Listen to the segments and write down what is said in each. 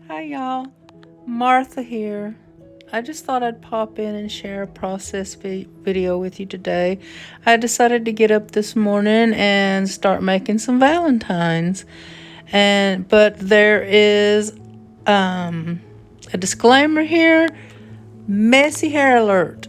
Hi, y'all. Martha here. I just thought I'd pop in and share a process video with you today. I decided to get up this morning and start making some Valentines. But there is a disclaimer here. Messy hair alert.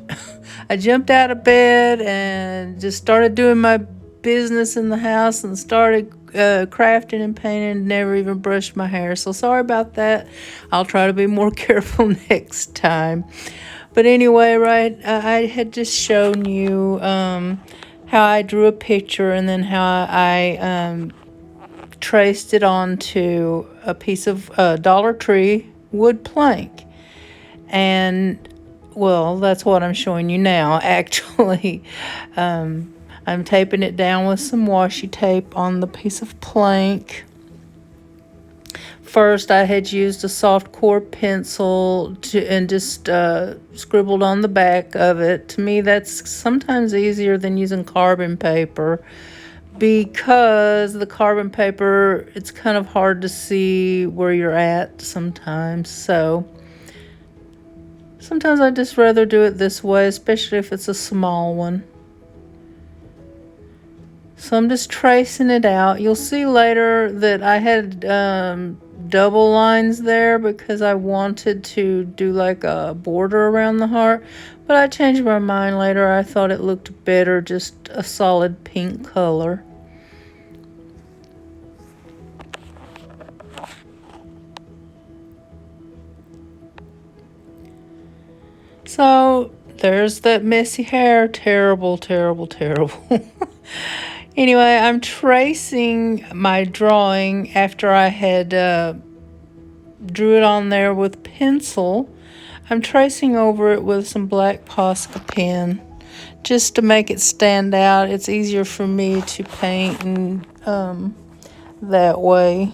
I jumped out of bed and just started doing my business in the house and started crafting and painting. Never even brushed my hair. So sorry about that. I'll try to be more careful next time. But anyway, right, I had just shown you how I drew a picture and then how I traced it onto a piece of Dollar Tree wood plank. And well, that's what I'm showing you now, actually. I'm taping it down with some washi tape on the piece of plank. First, I had used a soft core pencil and just scribbled on the back of it. To me, that's sometimes easier than using carbon paper because the carbon paper, it's kind of hard to see where you're at sometimes. So sometimes I just rather do it this way, especially if it's a small one. So I'm just tracing it out. You'll see later that I had double lines there because I wanted to do like a border around the heart. But I changed my mind later. I thought it looked better, just a solid pink color. So there's that messy hair. Terrible, terrible, terrible. Anyway, I'm tracing my drawing after I had drew it on there with pencil. I'm tracing over it with some black Posca pen just to make it stand out. It's easier for me to paint and that way.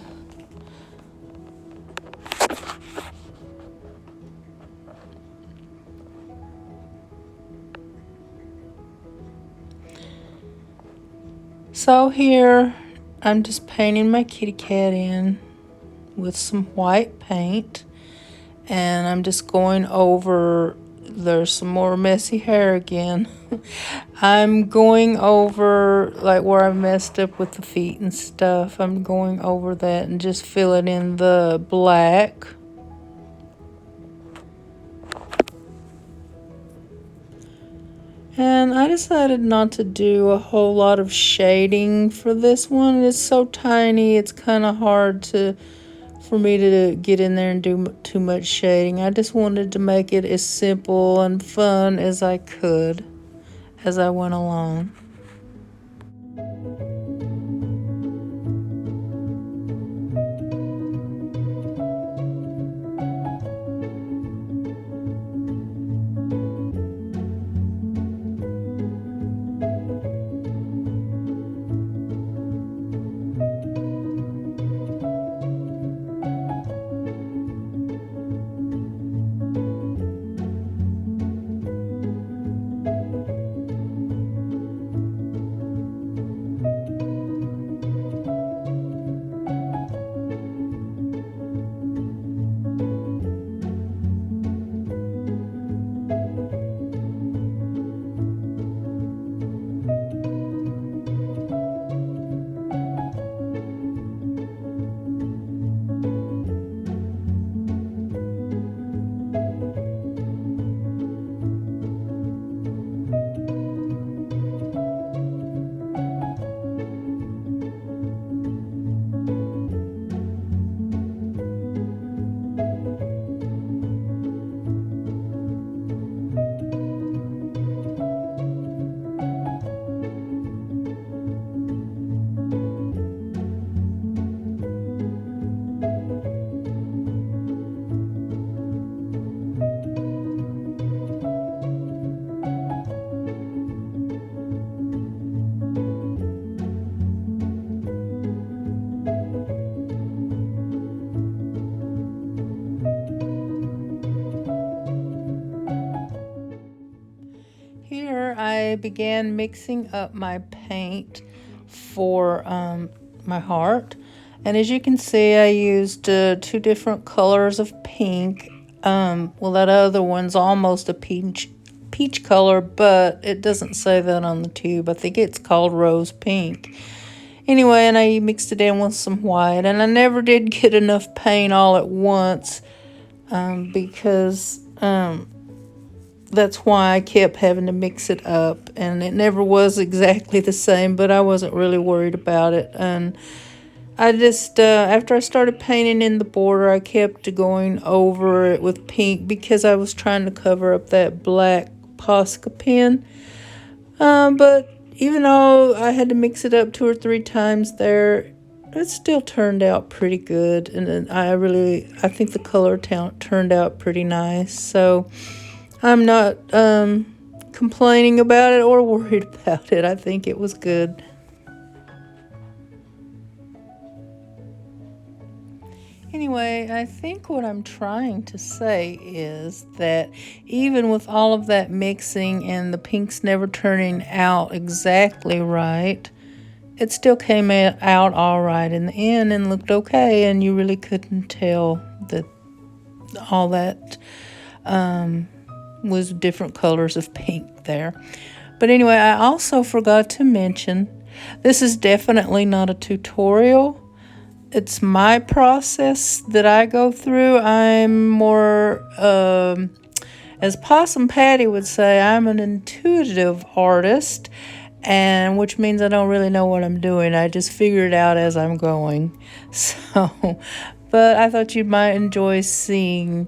So here I'm just painting my kitty cat in with some white paint, and I'm just going over, there's some more messy hair again. I'm going over like where I messed up with the feet and stuff. I'm going over that and just filling in the black. And I decided not to do a whole lot of shading for this one. It's so tiny, it's kind of hard for me to get in there and do too much shading. I just wanted to make it as simple and fun as I could as I went along. Here I began mixing up my paint for my heart. And as you can see, I used 2 different colors of pink. Well, that other one's almost a peach color, but it doesn't say that on the tube. I think it's called rose pink. Anyway, and I mixed it in with some white, and I never did get enough paint all at once, because that's why I kept having to mix it up, and it never was exactly the same, but I wasn't really worried about it. And I just, after I started painting in the border, I kept going over it with pink because I was trying to cover up that black Posca pen. But even though I had to mix it up 2 or 3 times there, it still turned out pretty good. And I think the color turned out pretty nice. So I'm not complaining about it or worried about it. I think it was good. Anyway, I think what I'm trying to say is that even with all of that mixing and the pinks never turning out exactly right, it still came out all right in the end and looked okay, and you really couldn't tell that all that was different colors of pink there. But anyway, I also forgot to mention, this is definitely not a tutorial. It's my process that I go through. I'm more, as Possum Patty would say, I'm an intuitive artist, and which means I don't really know what I'm doing. I just figure it out as I'm going. So, but I thought you might enjoy seeing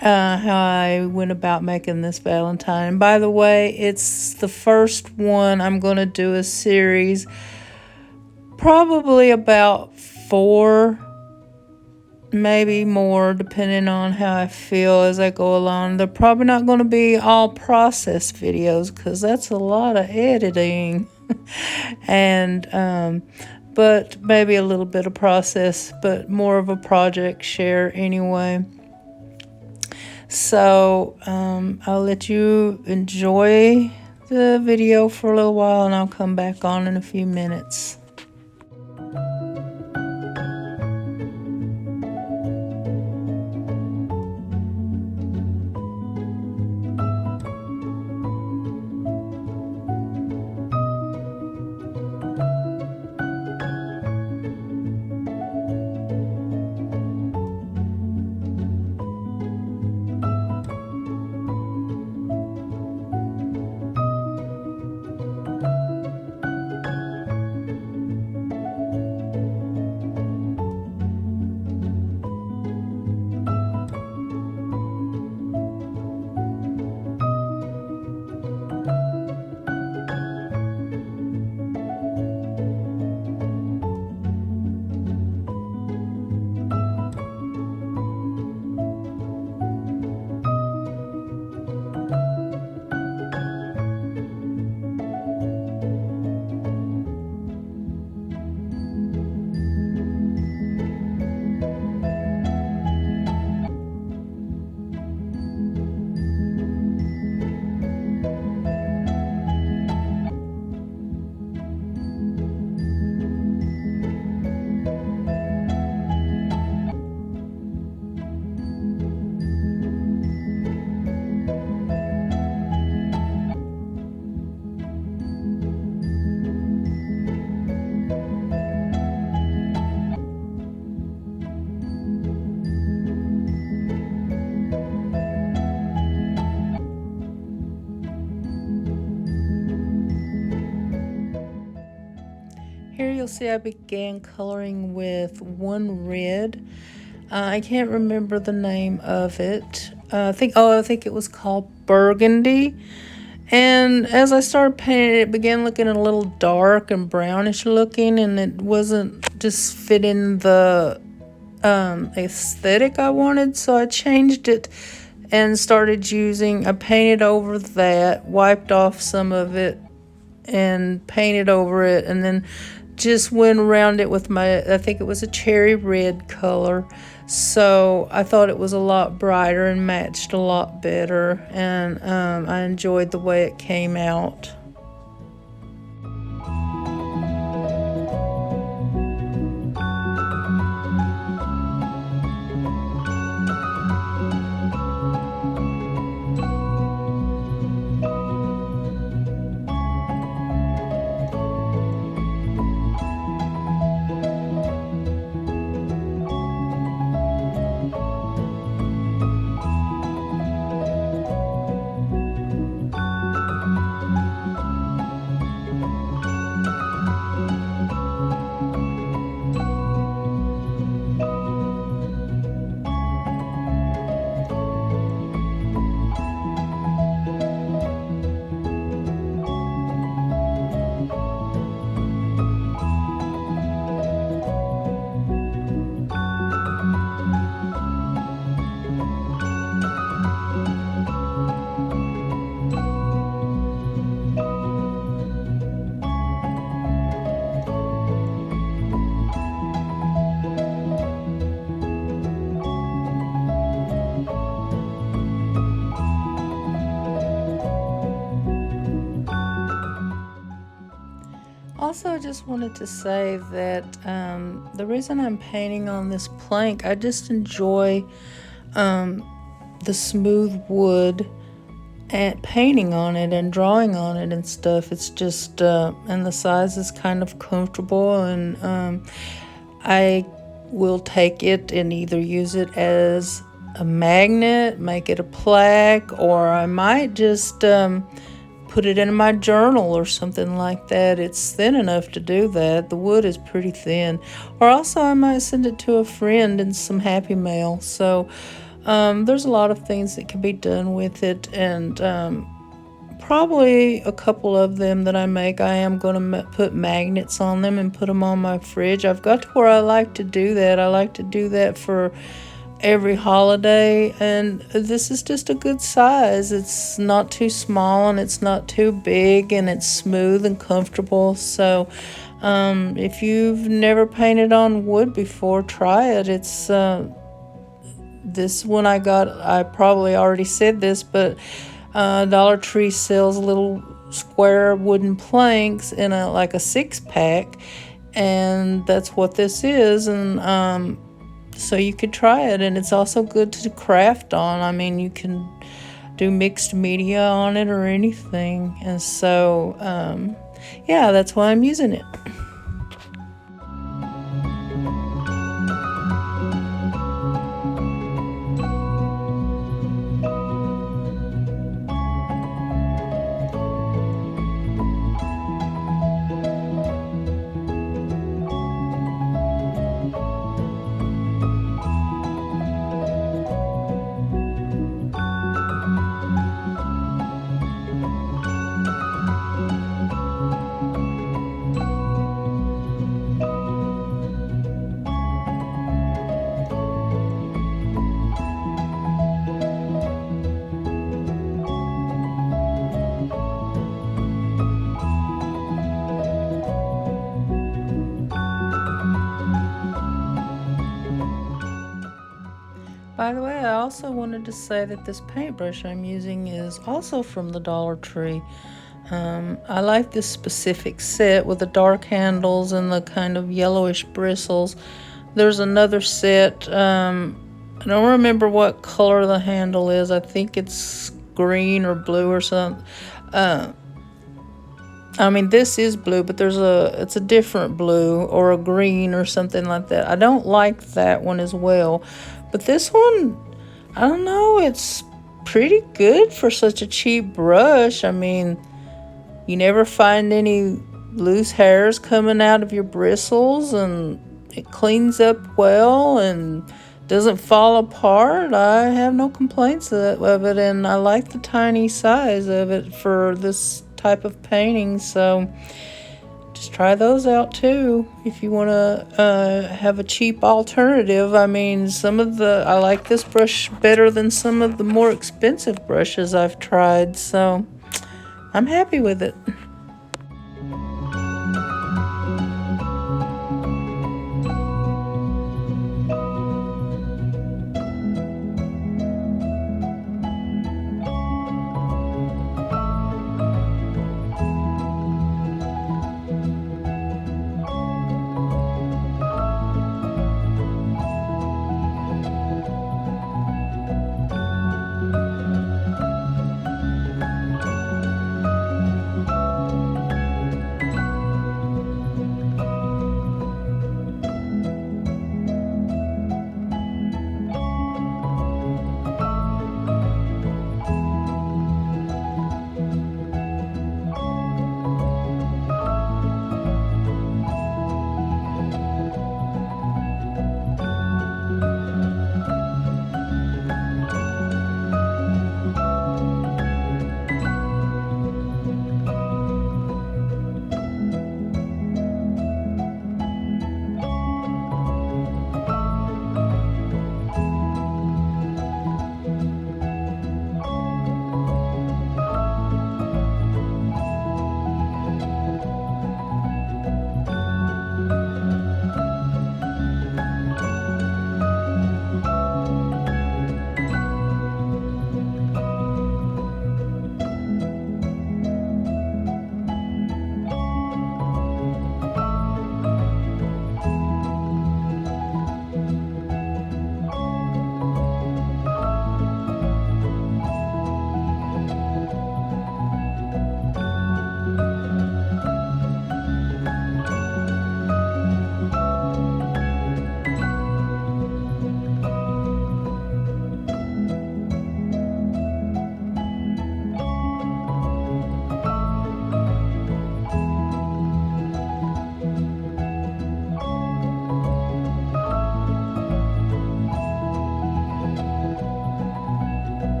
how I went about making this Valentine. And by the way, it's the first one I'm going to do a series, probably about 4, maybe more, depending on how I feel as I go along. They're probably not going to be all process videos because that's a lot of editing. And but maybe a little bit of process, but more of a project share anyway. So I'll let you enjoy the video for a little while, and I'll come back on in a few minutes. Here you'll see I began coloring with one red. I can't remember the name of it. I think it was called Burgundy. And as I started painting it began looking a little dark and brownish looking, and it wasn't just fitting the aesthetic I wanted. So I changed it and I painted over that, wiped off some of it, and painted over it, and then just went around it with I think it was a cherry red color. So I thought it was a lot brighter and matched a lot better, and I enjoyed the way it came out. also just wanted to say that the reason I'm painting on this plank, I just enjoy the smooth wood and painting on it and drawing on it and stuff. It's just and the size is kind of comfortable, and I will take it and either use it as a magnet, make it a plaque, or I might just put it in my journal or something like that. It's thin enough to do that. The wood is pretty thin. Or also I might send it to a friend in some happy mail. So there's a lot of things that can be done with it, and probably a couple of them that I make, I am going to put magnets on them and put them on my fridge. I've got to where I like to do that. I like to do that for every holiday, and this is just a good size. It's not too small and it's not too big, and it's smooth and comfortable. So if you've never painted on wood before, try it. It's this one I got, I probably already said this, but Dollar Tree sells little square wooden planks in a 6-pack, and that's what this is. And so you could try it, and it's also good to craft on. I mean, you can do mixed media on it or anything. And so, yeah, that's why I'm using it. By the way, I also wanted to say that this paintbrush I'm using is also from the Dollar Tree. I like this specific set with the dark handles and the kind of yellowish bristles. There's another set, I don't remember what color the handle is. I think it's green or blue or something. I mean, this is blue, but it's a different blue or a green or something like that. I don't like that one as well. But this one, I don't know, it's pretty good for such a cheap brush. I mean, you never find any loose hairs coming out of your bristles, and it cleans up well and doesn't fall apart. I have no complaints of it, and I like the tiny size of it for this type of painting. So just try those out too if you want to have a cheap alternative. I mean, I like this brush better than some of the more expensive brushes I've tried, so I'm happy with it.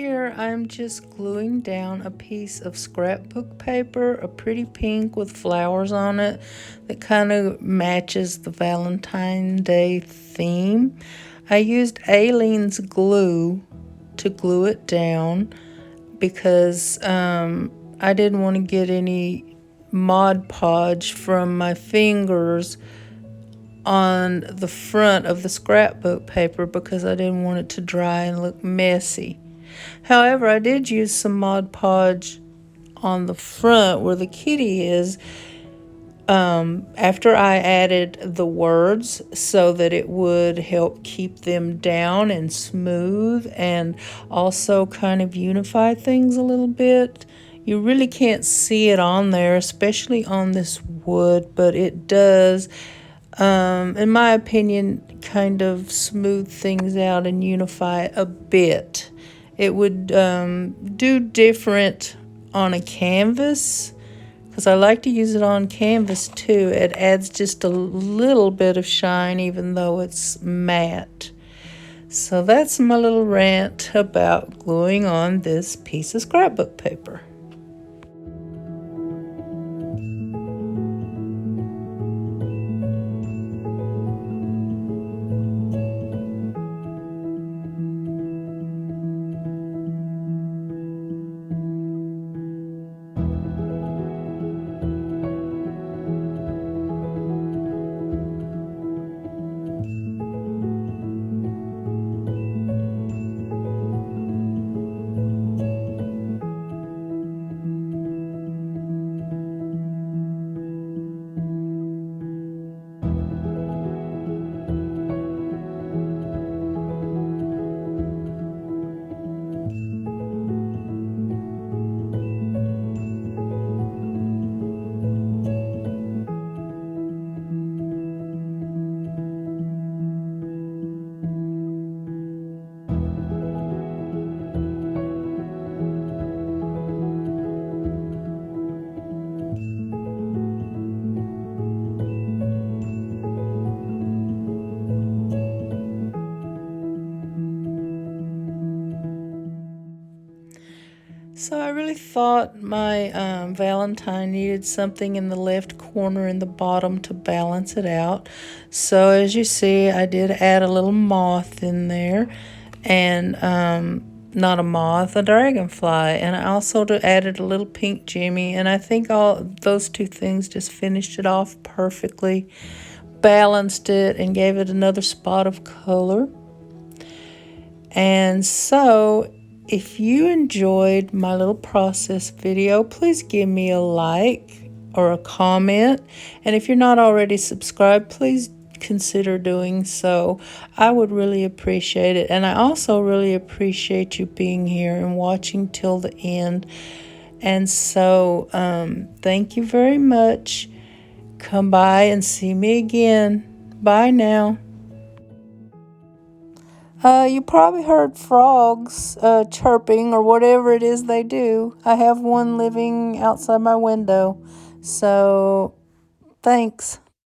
here I'm just gluing down a piece of scrapbook paper, a pretty pink with flowers on it that kind of matches the Valentine's Day theme. I used Aleene's glue to glue it down because I didn't want to get any Mod Podge from my fingers on the front of the scrapbook paper because I didn't want it to dry and look messy. However, I did use some Mod Podge on the front where the kitty is after I added the words so that it would help keep them down and smooth and also kind of unify things a little bit. You really can't see it on there, especially on this wood, but it does, in my opinion, kind of smooth things out and unify a bit. It would do different on a canvas because I like to use it on canvas too. It adds just a little bit of shine even though it's matte. So that's my little rant about gluing on this piece of scrapbook paper. So I really thought my Valentine needed something in the left corner in the bottom to balance it out. So as you see, I did add a little moth in there, and not a moth, a dragonfly. And I also added a little pink Jimmy, and I think all those two things just finished it off perfectly, balanced it, and gave it another spot of color. And so if you enjoyed my little process video, please give me a like or a comment. And if you're not already subscribed, please consider doing so. I would really appreciate it. And I also really appreciate you being here and watching till the end. And so thank you very much. Come by and see me again. Bye now. You probably heard frogs chirping or whatever it is they do. I have one living outside my window. So, thanks.